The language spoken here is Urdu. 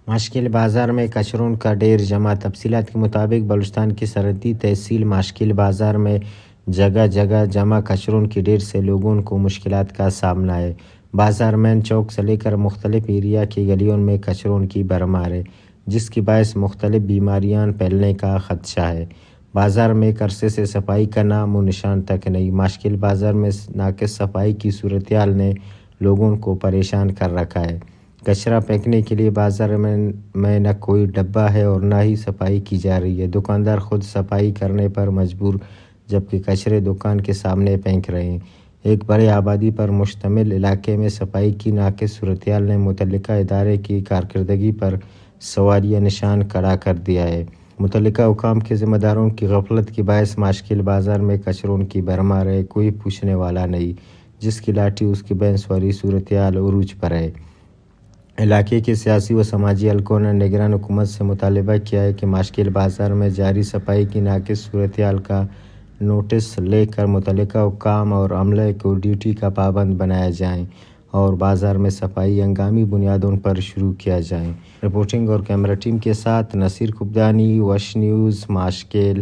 ماشکل بازار میں کچروں کا ڈھیر جمع۔ تفصیلات کے مطابق بلوچستان کی سرحدی تحصیل ماشکل بازار میں جگہ جگہ جمع کچروں کے ڈھیر سے لوگوں کو مشکلات کا سامنا ہے۔ بازار مین چوک سے لے کر مختلف ایریا کی گلیوں میں کچروں کی بھرمار ہے، جس کی باعث مختلف بیماریاں پھیلنے کا خدشہ ہے۔ بازار میں ایک عرصے سے صفائی کا نام و نشان تک نہیں۔ ماشکل بازار میں ناقص صفائی کی صورتحال نے لوگوں کو پریشان کر رکھا ہے۔ کچرا پھینکنے کے لیے بازار میں نہ کوئی ڈبہ ہے اور نہ ہی صفائی کی جا رہی ہے۔ دکاندار خود صفائی کرنے پر مجبور، جبکہ کچرے دکان کے سامنے پھینک رہے ہیں۔ ایک بڑے آبادی پر مشتمل علاقے میں صفائی کی ناقص صورتحال نے متعلقہ ادارے کی کارکردگی پر سوالیہ نشان کھڑا کر دیا ہے۔ متعلقہ حکام کے ذمہ داروں کی غفلت کے باعث ماشکل بازار میں کچروں کی بھرمار ہے، کوئی پوچھنے والا نہیں۔ جس کی لاٹھی اس کی بھینس والی صورتحال عروج پر ہے۔ علاقے کے سیاسی و سماجی حلقوں نے نگران حکومت سے مطالبہ کیا ہے کہ ماشکل بازار میں جاری صفائی کی ناقص صورتحال کا نوٹس لے کر متعلقہ حکام اور عملے کو ڈیوٹی کا پابند بنایا جائے اور بازار میں صفائی ہنگامی بنیادوں پر شروع کیا جائے۔ رپورٹنگ اور کیمرہ ٹیم کے ساتھ نصیر کبدانی، وش نیوز، ماشکل۔